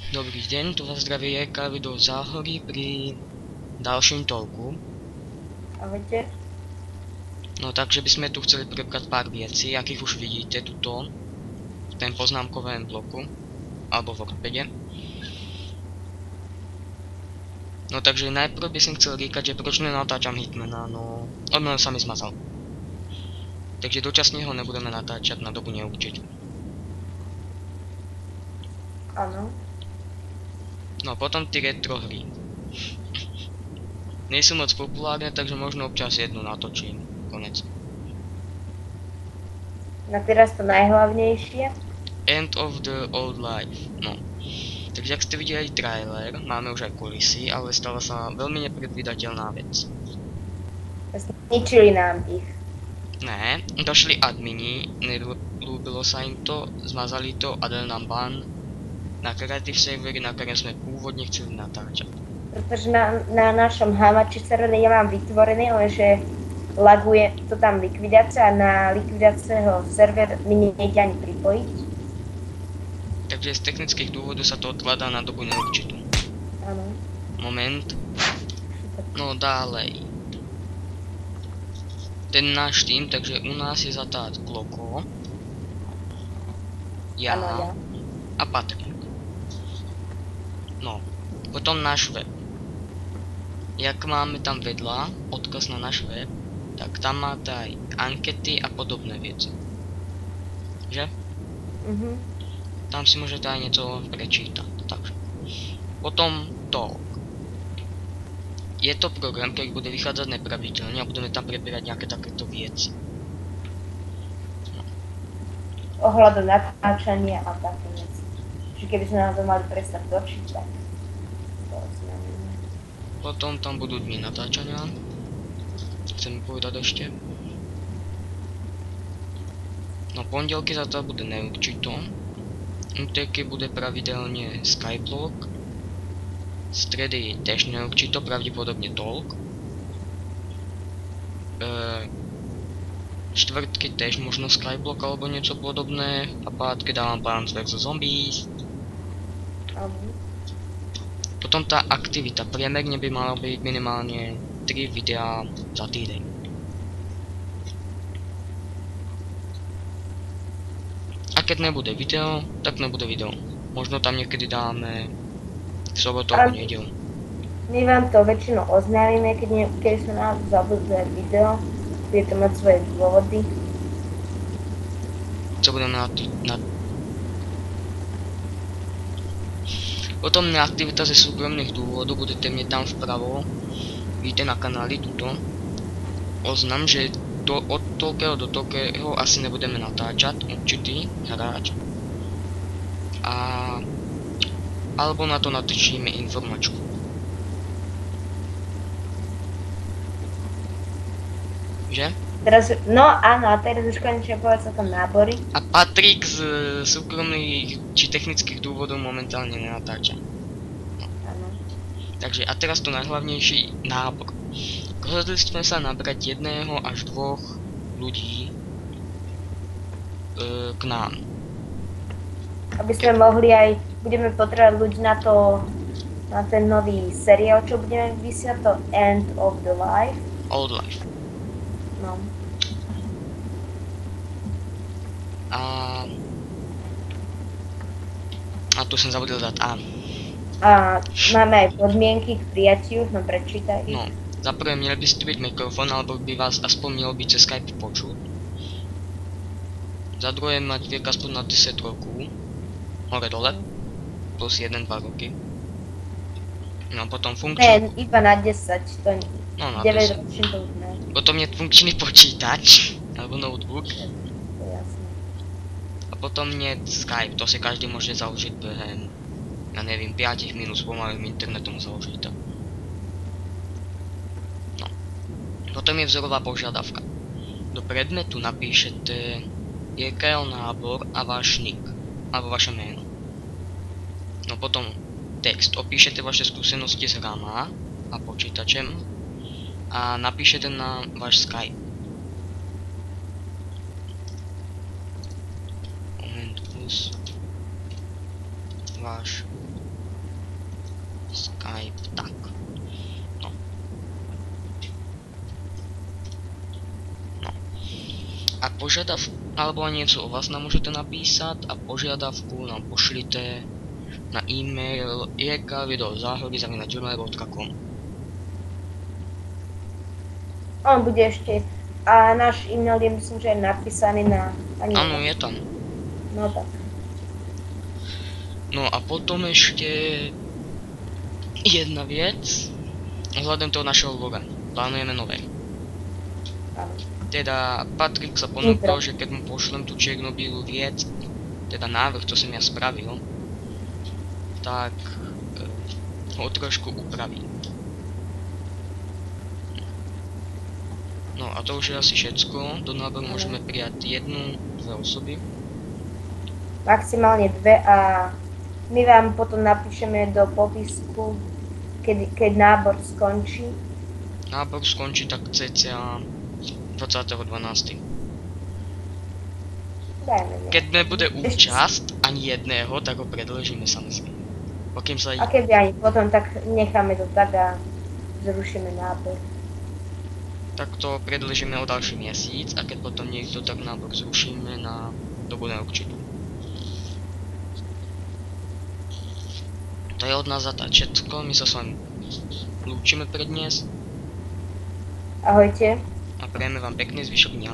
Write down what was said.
Dobrý deň, tu vás zdraví Jirka do Záhory pri ďalším talku. Ahojte. No takže by sme tu chceli prebrať pár vecí, akých už vidíte tuto v tom poznámkovém bloku alebo v Wordpade. No takže najprv by som chcel říkať, že proč nenatáčam Hitmana, no on sa mi zmazal. Takže dočasne ho nebudeme natáčať na dobu neurčitú. Áno. No potom ty retro hry. Nie sú moc populárne, takže možno občas jednu natočím. Konec. Na teraz to najhlavnejšie. End of the Old Life. No. Takže ak ste videli trailer, máme už aj kulisy, ale stala sa veľmi nepredvídateľná vec. Zničili nám ich. Ne, došli admini, nelúbilo sa im to, zmazali to a dali nám ban na creative servery, na ktorom sme pôvodne chceli natáčať. Pretože na našom Hamachi serveri ja mám vytvorený, lenže laguje to tam likvidácia a na likvidácieho server mi nejde ani pripojiť. Takže z technických dôvodov sa to odkladá na dobu neurčitú. Áno. Moment. No ďalej. Ten náš tým, takže u nás je zatát Kloko, ja a Patrik. No, potom náš web. Jak máme tam vedľa odkaz na náš web, tak tam máte aj ankety a podobné veci. Že? Tam si môžete aj niečo prečítať. Takže. Potom talk. Je to program, ktorý bude vychádzať nepravidelne a budeme tam preberať nejaké takéto veci. Ohľadom natáčania a také veci. Čiže keby sme nám to mali prestať točiť, tak to znamená. Potom tam budú dni natáčania. Chcem povedať ešte. No pondelky za to bude neurčito. Útorky bude pravidelne Skyblock. Stredy tiež neurčito, pravdepodobne talk. Štvrtky tiež možno Skyblock alebo niečo podobné. A pátky dávam Plants vs Zombies. Potom tá aktivita, priemerne by mala byť minimálne 3 videá za týdeň. A keď nebude video, tak nebude video. Možno tam niekedy dáme sobotu alebo nedeľu. My vám to väčšinou oznámime, keď sa nám zabuduje video. Bude to mať svoje dôvody. Co budeme Potom aktivita ze súkromných dôvodov, budete mne tam vpravo, vidíte na kanáli tuto. Oznam, že od toľkého do toľkého asi nebudeme natáčať, určitý hráč. Alebo na to natočíme informačku. Že? Teraz, no áno, a teraz už konečne povedz o tom nábory. A Patrik z súkromných či technických dôvodov momentálne nenatáča. No. Áno. Takže a teraz to najhlavnejší nábor. Rozhodli sme sa nabrať 1 až 2 ľudí k nám. Aby sme mohli aj, budeme potrebovať ľudí na ten nový seriál, čo budeme vysielať, to End of the Life. Old Life. No. A tu som zabudol dať A. A máme aj podmienky k prijatiu, no prečítaj. No, za prvé měli byste byť mikrofón, alebo by vás aspoň mělo byť cez Skype počuť. Za druhé mať věk aspoň na 10 rokov. Hore dole. Plus 1-2 roky. No potom funkčný... Ne, iba na 10, to nie. No na 9 10. ročný to už ne. Potom je funkčný počítač, alebo notebook. To je jasné. A potom nie Skype, to si každý môže založiť behom, ja neviem, 5 minút s pomalým internetom založiť to. No. Potom je vzorová požiadavka. Do predmetu napíšete JKL nábor a váš nick, alebo vaše meno. No potom text, opíšete vaše skúsenosti s hrama a počítačem a napíšete na váš Skype. cez váš Skype, tak. No. No. A alebo niečo o vás nám môžete napísať a požiadavku nám pošlite na e-mail jkvideozáhody@gmail.com. On bude ešte. A náš e-mail je myslím, že je napísaný na... Áno, je tam. No tak. No a potom ešte jedna vec. Vzhľadom toho našeho vloga. Plánujeme nové. Áno. Teda Patrik sa ponúkol, že keď mu pošlem tú čierno-bielú vec, teda návrh, čo som ja spravil, tak ho trošku upraví. No a to už je asi všetko. Do náboru môžeme prijať 1-2 osoby. Maximálne 2 a my vám potom napíšeme do popisku, keď nábor skončí. Nábor skončí tak cca 20.12. Dajme ne. Keď nebude účasť ani jedného, tak ho predĺžime samozrejme. Pokým sa... A keby ani potom, tak necháme to tak a zrušíme nábor. Tak to predĺžime o ďalší mesiac a keď potom niekto, tak nábor zrušíme na dobu neurčitú. To je od nás zatiaľ všetko, my sa s vami lúčime pre dnes Ahojte. a prejeme vám pekný zvyšok dňa.